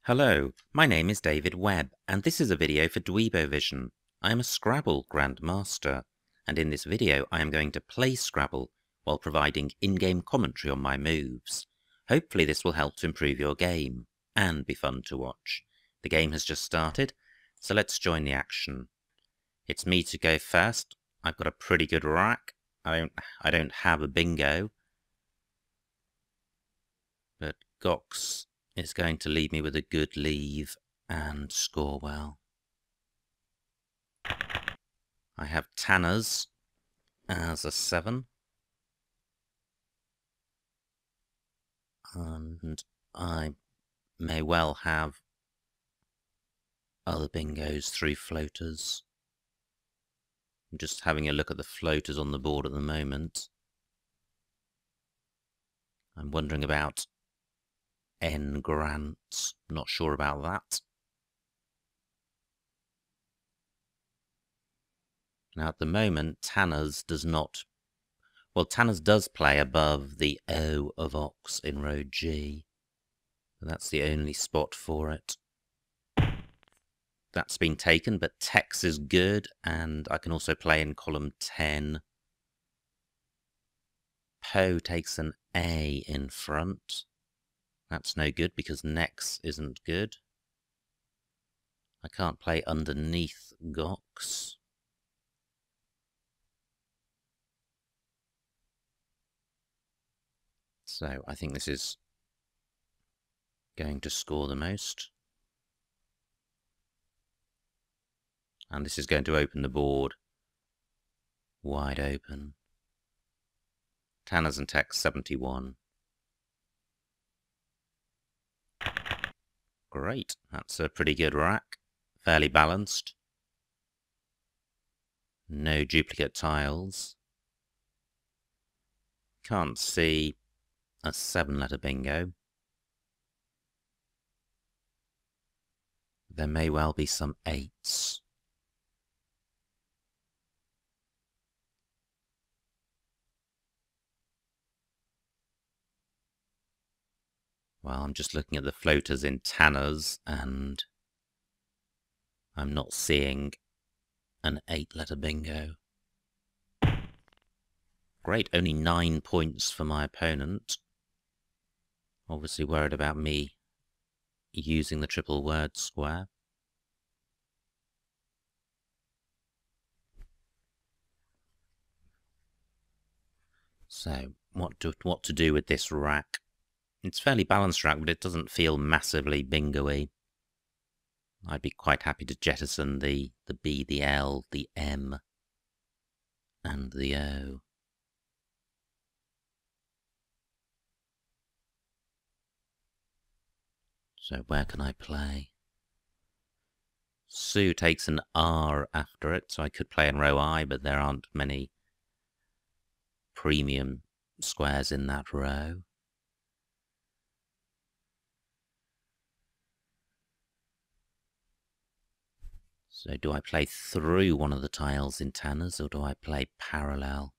Hello, my name is David Webb, and this is a video for Dweebovision. I am a Scrabble grandmaster, and in this video I am going to play Scrabble while providing in-game commentary on my moves. Hopefully this will help to improve your game, and be fun to watch. The game has just started, so let's join the action. It's me to go first. I've got a pretty good rack. I don't have a bingo, but Gox is going to leave me with a good leave and score well. I have Tanner's as a 7. And I may well have other bingos through floaters. I'm just having a look at the floaters on the board at the moment. I'm wondering about N grants, not sure about that. Now at the moment, Tanner's does not... Well, Tanner's does play above the O of Ox in row G. But that's the only spot for it. That's been taken, but Tex is good, and I can also play in column 10. Poe takes an A in front. That's no good because Nex isn't good. I can't play underneath Gox. So I think this is going to score the most. And this is going to open the board wide open. Tanner's and Tex 71. Great, that's a pretty good rack. Fairly balanced. No duplicate tiles. Can't see a 7-letter bingo. There may well be some 8s. Well, I'm just looking at the floaters in Tanner's, and I'm not seeing an 8-letter bingo. Great, only 9 points for my opponent. Obviously worried about me using the triple word square. So, what to do with this rack? It's a fairly balanced rack, but it doesn't feel massively bingo-y. I'd be quite happy to jettison the B, the L, the M, and the O. So where can I play? Sue takes an R after it, so I could play in row I, but there aren't many premium squares in that row. So do I play through one of the tiles in Tanner's, or do I play parallel?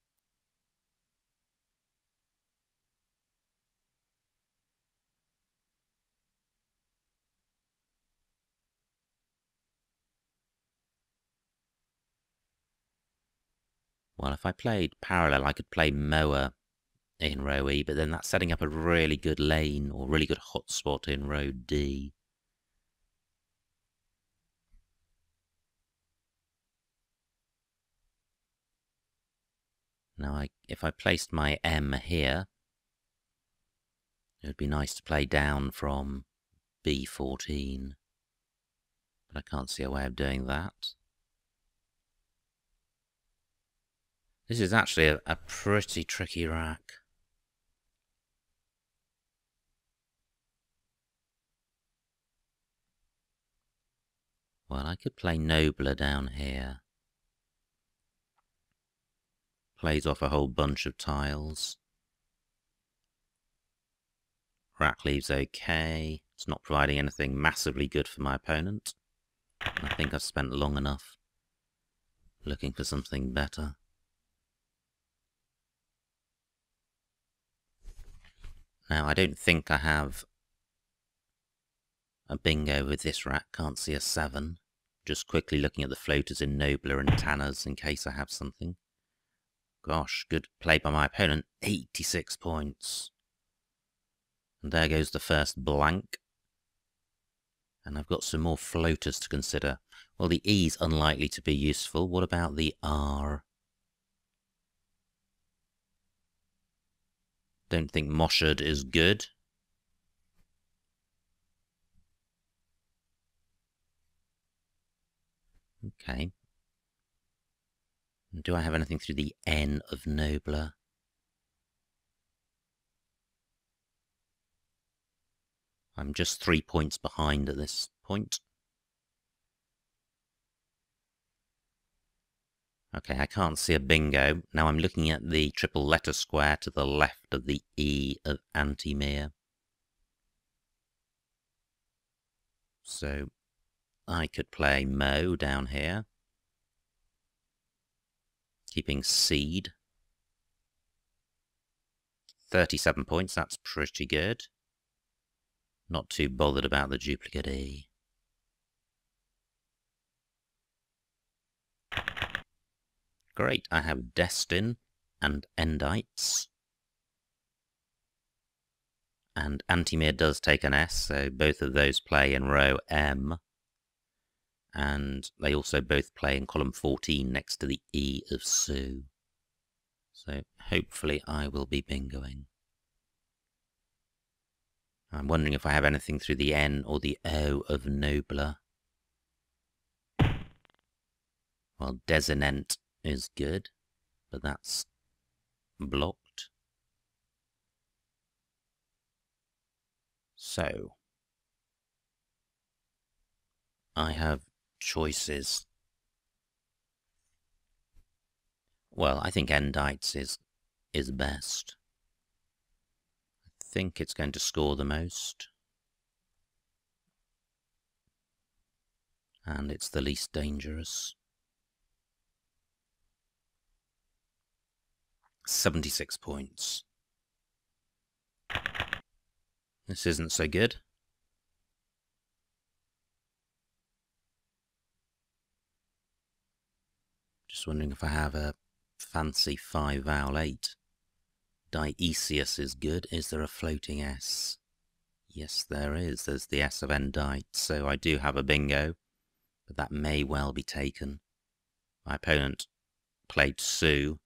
Well, if I played parallel, I could play mower in row E, but then that's setting up a really good lane, or really good hotspot in row D. Now, if I placed my M here, it would be nice to play down from B14, but I can't see a way of doing that. This is actually a pretty tricky rack. Well, I could play nobler down here. Plays off a whole bunch of tiles. Rack leaves okay. It's not providing anything massively good for my opponent. I think I've spent long enough looking for something better. Now, I don't think I have a bingo with this rack. Can't see a 7. Just quickly looking at the floaters in Nobler and Tanners in case I have something. Gosh, good play by my opponent. 86 points. And there goes the first blank. And I've got some more floaters to consider. Well, the E's unlikely to be useful. What about the R? Don't think Moshard is good. Okay. Do I have anything through the N of Nobler? I'm just 3 points behind at this point. Okay, I can't see a bingo. Now I'm looking at the triple letter square to the left of the E of Antimere. So I could play Mo down here. Keeping Seed. 37 points, that's pretty good. Not too bothered about the duplicate E. Great, I have Destin and Endites. And Antimere does take an S, so both of those play in row M. And they also both play in column 14 next to the E of Sue. So hopefully I will be bingoing. I'm wondering if I have anything through the N or the O of Nobler. Well, Desinent is good, but that's blocked. So I have choices. Well, I think Endites is best. I think it's going to score the most. And it's the least dangerous. 76 points. This isn't so good. Just wondering if I have a fancy 5 vowel 8. Diecious is good. Is there a floating S? Yes, there is. There's the S of Endite, so I do have a bingo, but that may well be taken. My opponent played Sue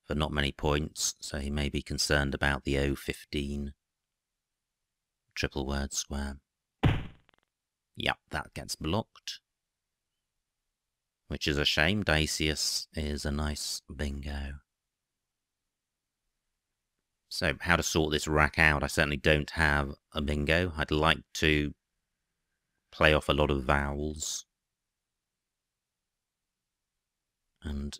for not many points, so he may be concerned about the O15 triple word square. Yep, that gets blocked, which is a shame. Diecious is a nice bingo. So, how to sort this rack out? I certainly don't have a bingo. I'd like to play off a lot of vowels. And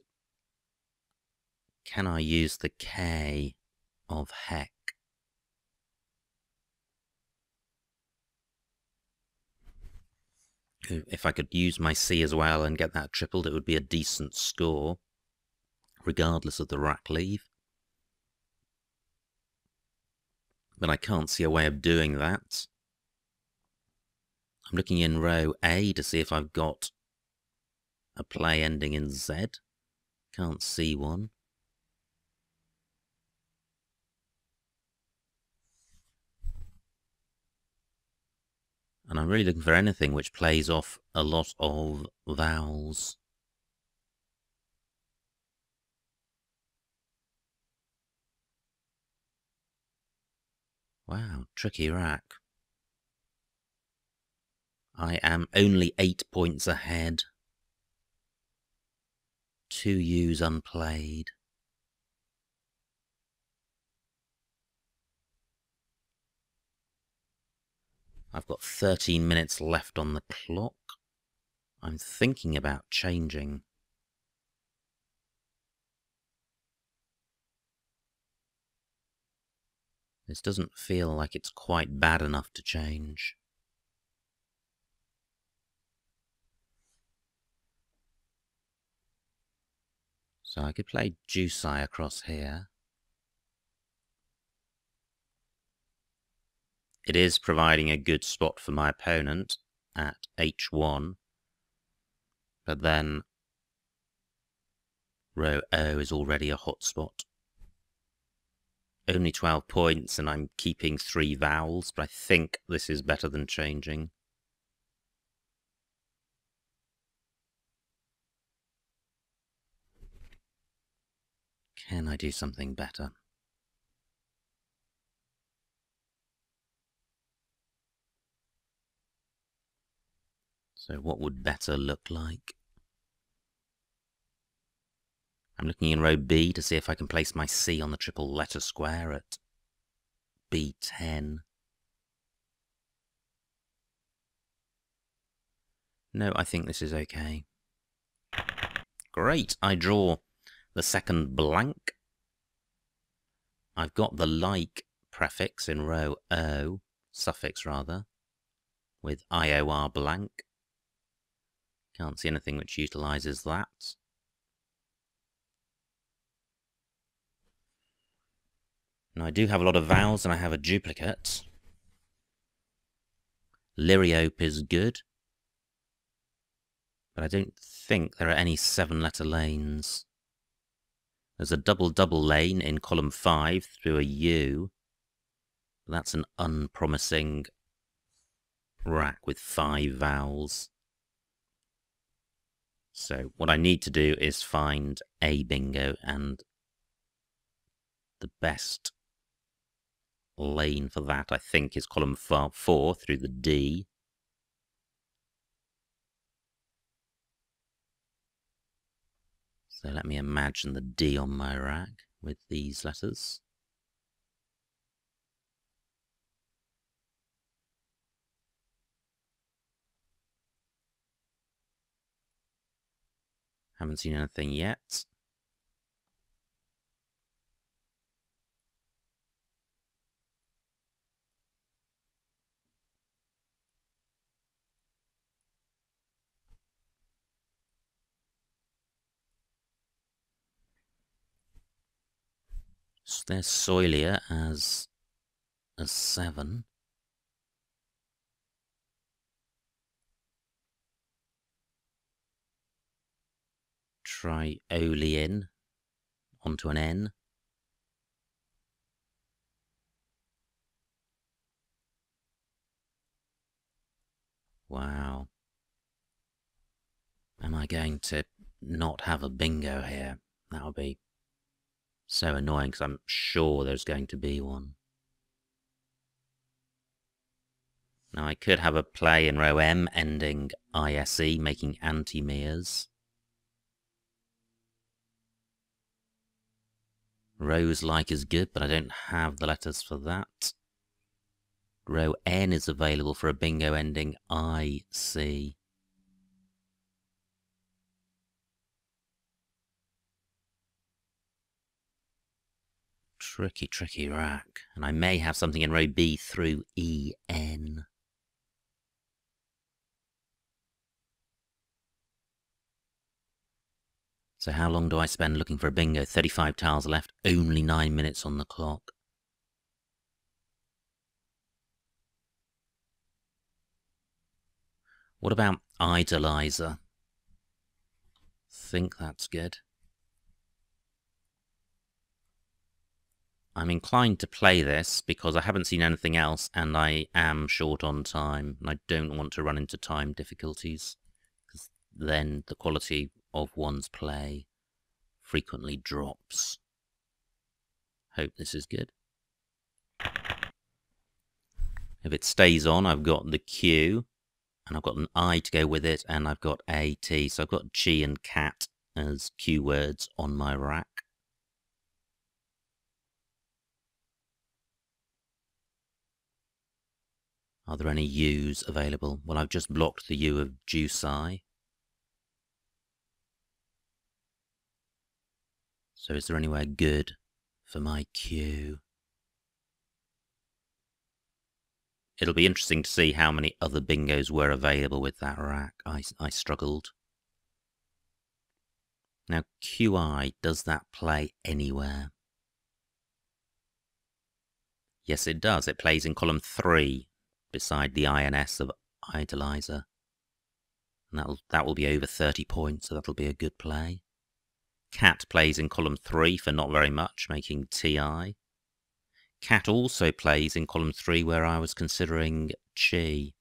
can I use the K of heck? If I could use my C as well and get that tripled, it would be a decent score, regardless of the rack leave. But I can't see a way of doing that. I'm looking in row A to see if I've got a play ending in Z. Can't see one. And I'm really looking for anything which plays off a lot of vowels. Wow, tricky rack. I am only 8 points ahead. 2 U's unplayed. I've got 13 minutes left on the clock. I'm thinking about changing. This doesn't feel like it's quite bad enough to change. So I could play Jusai across here. It is providing a good spot for my opponent at h1, but then row O is already a hot spot. Only 12 points and I'm keeping 3 vowels, but I think this is better than changing. Can I do something better? So what would better look like? I'm looking in row B to see if I can place my C on the triple letter square at B10. No, I think this is okay. Great, I draw the second blank. I've got the like prefix in row O, suffix rather, with IOR blank. Can't see anything which utilises that. Now I do have a lot of vowels and I have a duplicate. Liriope is good, but I don't think there are any 7-letter lanes. There's a double-double lane in column 5 through a U. That's an unpromising rack with 5 vowels. So what I need to do is find a bingo, and the best lane for that, I think, is column 4 through the D. So let me imagine the D on my rack with these letters. Haven't seen anything yet. So there's Soilia as a 7. Try Olein onto an N. Wow. Am I going to not have a bingo here? That would be so annoying because I'm sure there's going to be one. Now I could have a play in row M ending ISE, making anti-mirrors. Rows like is good, but I don't have the letters for that. Row N is available for a bingo ending IC. Tricky, tricky rack. And I may have something in row B through EN. So how long do I spend looking for a bingo? 35 tiles left, only 9 minutes on the clock. What about Idolizer? Think that's good. I'm inclined to play this because I haven't seen anything else and I am short on time and I don't want to run into time difficulties because then the quality of one's play frequently drops. Hope this is good. If it stays on, I've got the Q and I've got an I to go with it and I've got a T. So I've got chi and cat as Q words on my rack. Are there any U's available? Well, I've just blocked the U of Jusai. So is there anywhere good for my Q? It'll be interesting to see how many other bingos were available with that rack. I struggled. Now, QI, does that play anywhere? Yes, it does. It plays in column 3, beside the INS of Idolizer. And that will be over 30 points, so that'll be a good play. Cat plays in column 3 for not very much, making TI. Cat also plays in column 3 where I was considering Chi,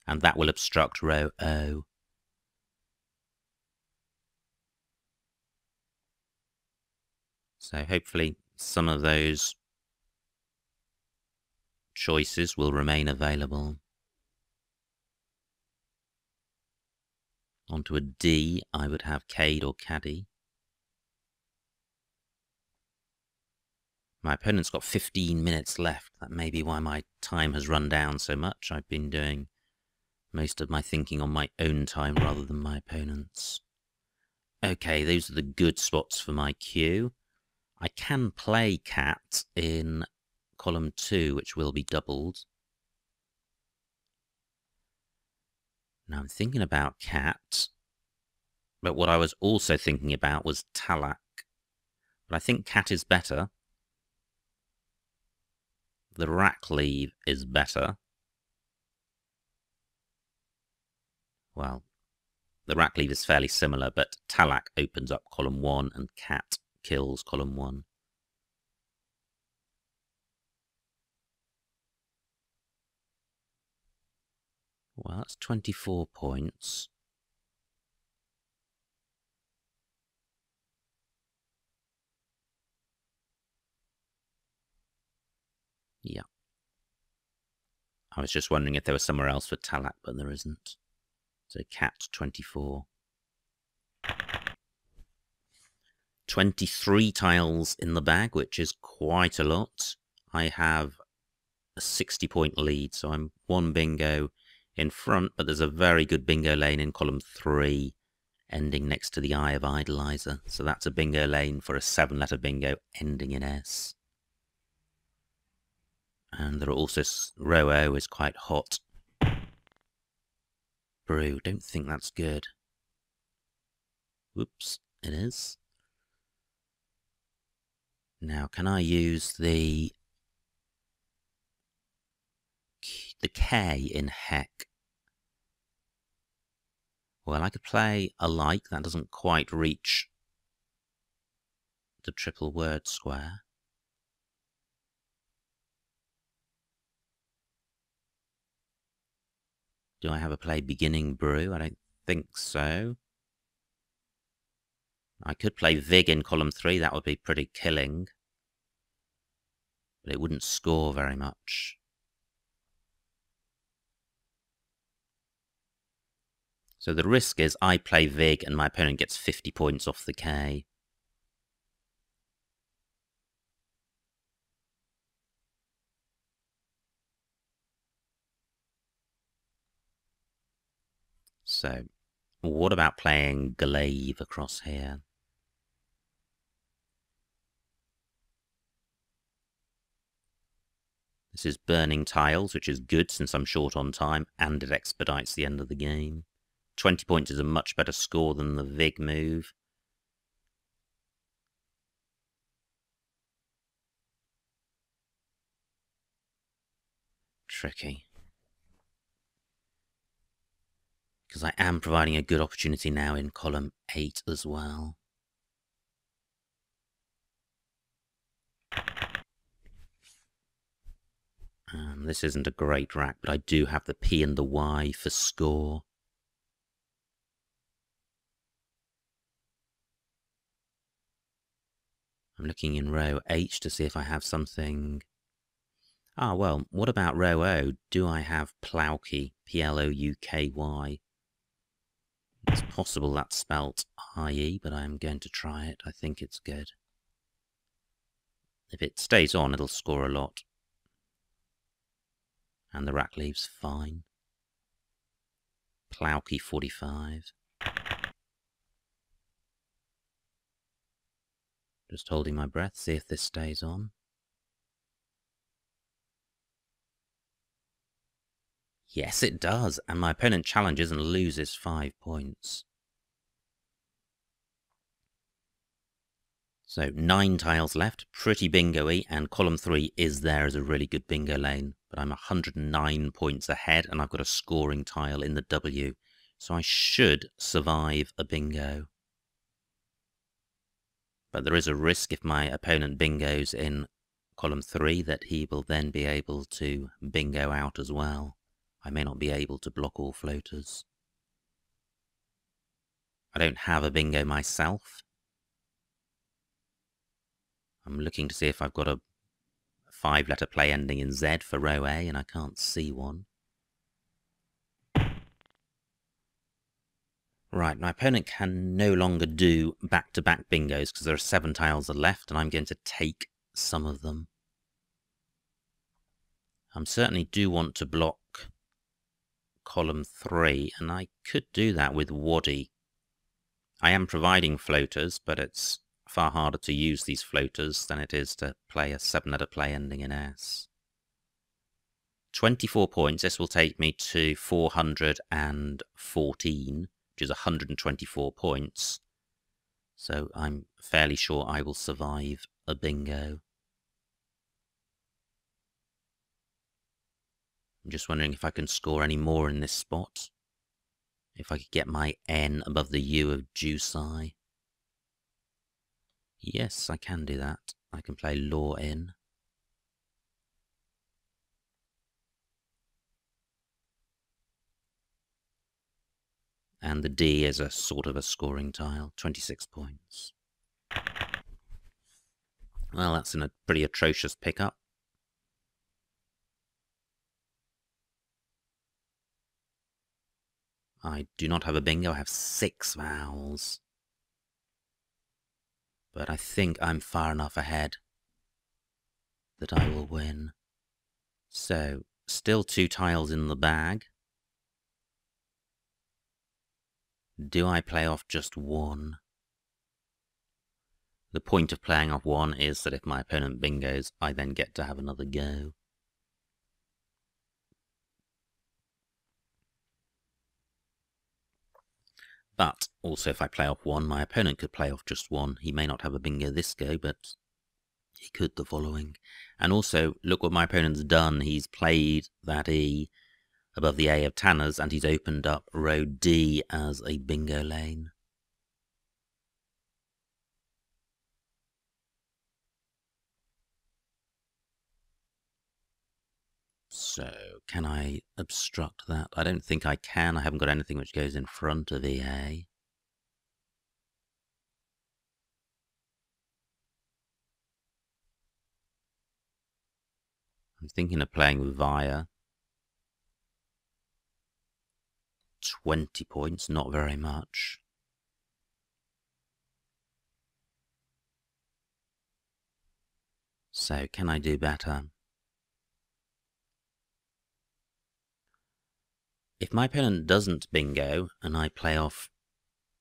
and that will obstruct row O. So hopefully some of those choices will remain available. Onto a D, I would have Cade or Caddy. My opponent's got 15 minutes left. That may be why my time has run down so much. I've been doing most of my thinking on my own time rather than my opponent's. Okay, those are the good spots for my cue. I can play Cat in column 2, which will be doubled. Now I'm thinking about Cat, but what I was also thinking about was Talak. But I think Cat is better. The rack leave is better. Well, the rack leave is fairly similar, but Talak opens up column 1 and Cat kills column 1. Well, that's 24 points. Yeah. I was just wondering if there was somewhere else for Talak, but there isn't. So Cat 24. 23 tiles in the bag, which is quite a lot. I have a 60-point lead, so I'm 1 bingo in front, but there's a very good bingo lane in column 3, ending next to the Eye of Idolizer. So that's a bingo lane for a 7-letter bingo ending in S. And there are also, row O is quite hot. Brew, don't think that's good. Whoops, it is. Now, can I use the K in heck? Well, I could play a like. That doesn't quite reach the triple word square. Do I have a play beginning brew? I don't think so. I could play Vig in column 3. That would be pretty killing. But it wouldn't score very much. So the risk is I play Vig and my opponent gets 50 points off the K. So, what about playing Glaive across here? This is burning tiles, which is good since I'm short on time, and it expedites the end of the game. 20 points is a much better score than the Vig move. Tricky. Because I am providing a good opportunity now in column 8 as well. This isn't a great rack, but I do have the P and the Y for score. I'm looking in row H to see if I have something. Ah, well, what about row O? Do I have Plouky? P-L-O-U-K-Y. It's possible that's spelt I-E, but I'm going to try it. I think it's good. If it stays on, it'll score a lot. And the rack leaves fine. Plouky 45. Just holding my breath, see if this stays on. Yes, it does, and my opponent challenges and loses 5 points. So 9 tiles left, pretty bingo-y, and column 3 is there as a really good bingo lane. But I'm 109 points ahead, and I've got a scoring tile in the W. So I should survive a bingo. But there is a risk if my opponent bingos in column 3 that he will then be able to bingo out as well. I may not be able to block all floaters. I don't have a bingo myself. I'm looking to see if I've got a 5-letter play ending in Z for row A, and I can't see one. Right, my opponent can no longer do back-to-back bingos because there are 7 tiles left, and I'm going to take some of them. I certainly do want to block column 3, and I could do that with Waddy. I am providing floaters, but it's far harder to use these floaters than it is to play a 7-letter play ending in S. 24 points, this will take me to 414, which is 124 points. So I'm fairly sure I will survive a bingo. I'm just wondering if I can score any more in this spot. If I could get my N above the U of juice I. Yes, I can do that. I can play law in. And the D is a sort of a scoring tile, 26 points. Well, that's a pretty atrocious pickup. I do not have a bingo, I have 6 vowels. But I think I'm far enough ahead that I will win. So, still 2 tiles in the bag. Do I play off just 1? The point of playing off 1 is that if my opponent bingos, I then get to have another go. But also if I play off 1, my opponent could play off just 1. He may not have a bingo this go, but he could the following. And also, look what my opponent's done. He's played that E above the A of Tanner's, and he's opened up row D as a bingo lane. So, can I obstruct that? I don't think I can. I haven't got anything which goes in front of EA. I'm thinking of playing with Via. 20 points, not very much. So, can I do better? If my opponent doesn't bingo, and I play off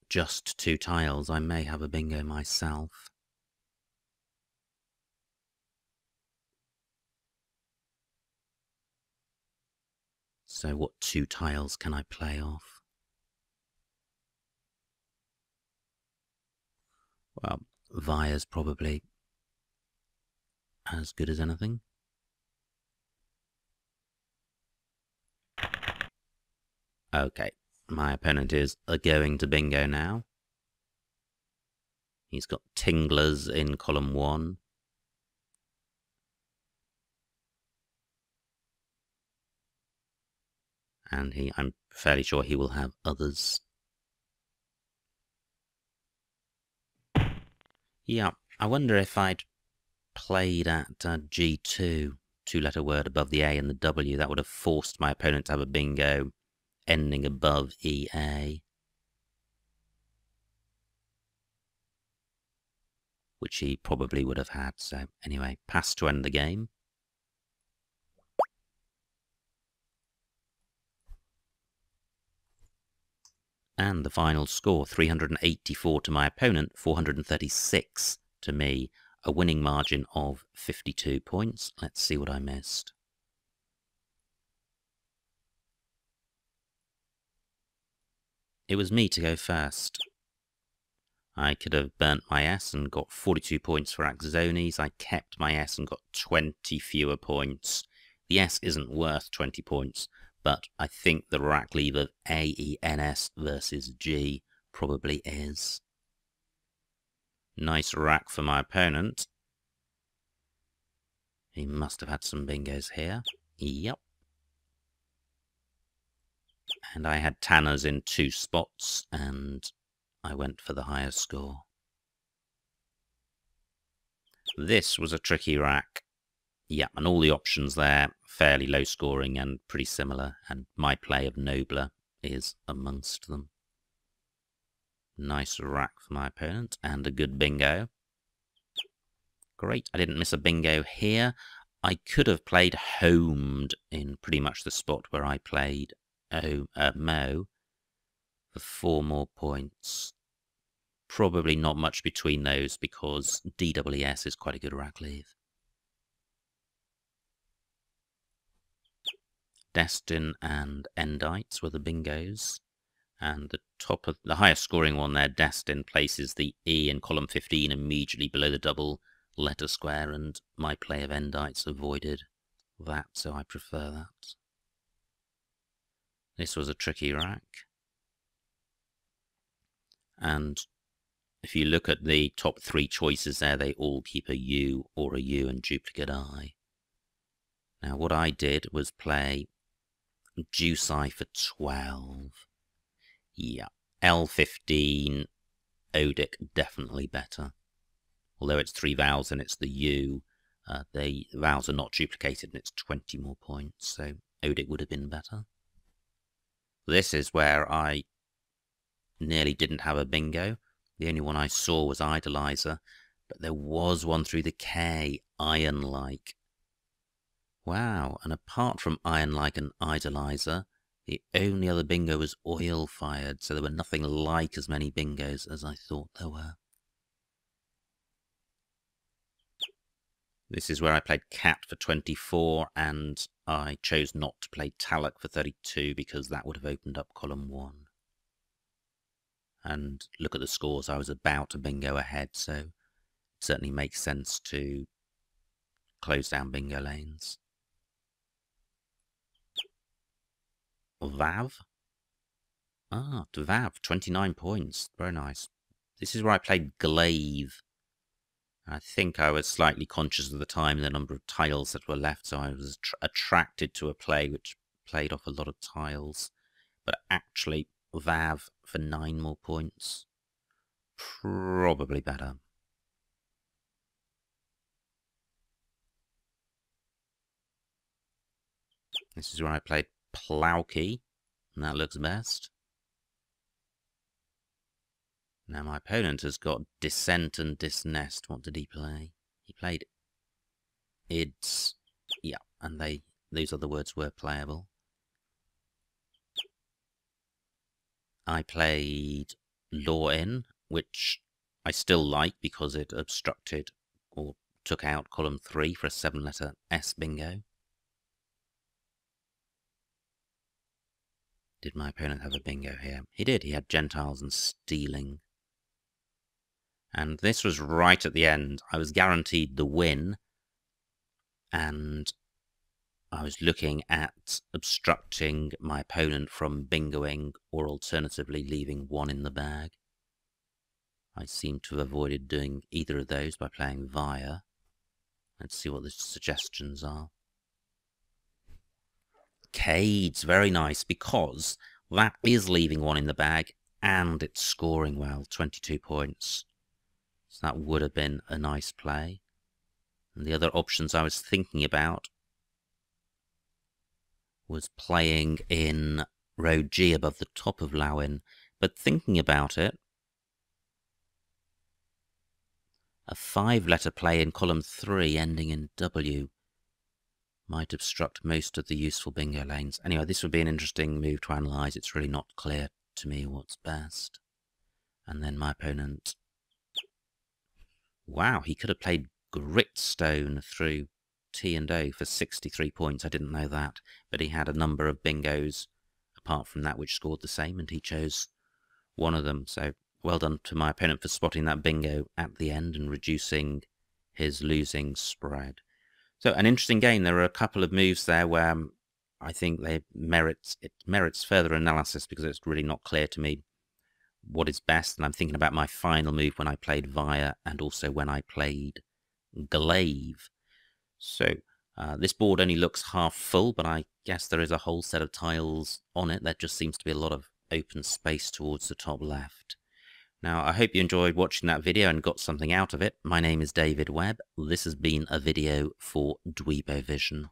just 2 tiles, I may have a bingo myself. So what 2 tiles can I play off? Well, Via's probably as good as anything. Okay, my opponent is going to bingo now. He's got Tinglers in column 1. And I'm fairly sure he will have others. Yeah, I wonder if I'd played at G2, 2-letter word above the A and the W, that would have forced my opponent to have a bingo ending above EA. Which he probably would have had. So anyway, pass to end the game. And the final score, 384 to my opponent, 436 to me, a winning margin of 52 points. Let's see what I missed. It was me to go first. I could have burnt my S and got 42 points for Axones. I kept my S and got 20 fewer points. The S isn't worth 20 points, but I think the rack leave of AENS versus G probably is. Nice rack for my opponent. He must have had some bingos here. Yep. And I had Tanners in 2 spots, and I went for the higher score. This was a tricky rack. Yeah, and all the options there, fairly low scoring and pretty similar, and my play of Nobler is amongst them. Nice rack for my opponent, and a good bingo. Great, I didn't miss a bingo here. I could have played homed in pretty much the spot where I played Mo for 4 more points. Probably not much between those because DWES is quite a good rack leave. Destin and Endites were the bingos, and the top of the highest scoring one there, Destin, places the E in column 15 immediately below the double letter square, and my play of Endites avoided that, so I prefer that. This was a tricky rack, and if you look at the top 3 choices there, they all keep a U or a U and duplicate I. Now what I did was play Deuce I for 12. Yeah, L15, Odic definitely better. Although it's 3 vowels and it's the U, the vowels are not duplicated and it's 20 more points, so Odic would have been better. This is where I nearly didn't have a bingo. The only one I saw was Idolizer, but there was one through the K, Iron-like. Wow, and apart from Iron-like and Idolizer, the only other bingo was Oil-fired, so there were nothing like as many bingos as I thought there were. This is where I played Cat for 24, and I chose not to play Talak for 32 because that would have opened up column 1. And look at the scores, I was about a bingo ahead, so it certainly makes sense to close down bingo lanes. Vav? Ah, Vav, 29 points, very nice. This is where I played Glaive. I think I was slightly conscious of the time and the number of tiles that were left, so I was attracted to a play which played off a lot of tiles. But actually, Vav for 9 more points. Probably better. This is where I played Plowkey, and that looks best. Now my opponent has got Descent and Disnest. What did he play? He played Ids. Yeah, and those other words were playable. I played Law In, which I still like because it obstructed or took out column 3 for a 7-letter S bingo. Did my opponent have a bingo here? He did. He had Gentiles and Stealing. And this was right at the end. I was guaranteed the win, and I was looking at obstructing my opponent from bingoing or alternatively leaving 1 in the bag. I seem to have avoided doing either of those by playing Via. Let's see what the suggestions are. Cades, very nice, because that is leaving 1 in the bag and it's scoring well, 22 points. So that would have been a nice play. And the other options I was thinking about was playing in row G above the top of Lawin, but thinking about it, a 5-letter play in column 3 ending in W might obstruct most of the useful bingo lanes. Anyway, this would be an interesting move to analyse. It's really not clear to me what's best. And then my opponent... Wow, he could have played Gritstone through T and O for 63 points. I didn't know that. But he had a number of bingos apart from that which scored the same, and he chose one of them. So Well done to my opponent for spotting that bingo at the end and reducing his losing spread. So an interesting game. There are a couple of moves there where I think it merits further analysis, because it's really not clear to me what is best. And I'm thinking about my final move when I played Via and also when I played Glaive. So this board only looks half full, but I guess there is a whole set of tiles on it. There just seems to be a lot of open space towards the top left. Now, I hope you enjoyed watching that video and got something out of it. My name is David Webb. This has been a video for Dweebovision.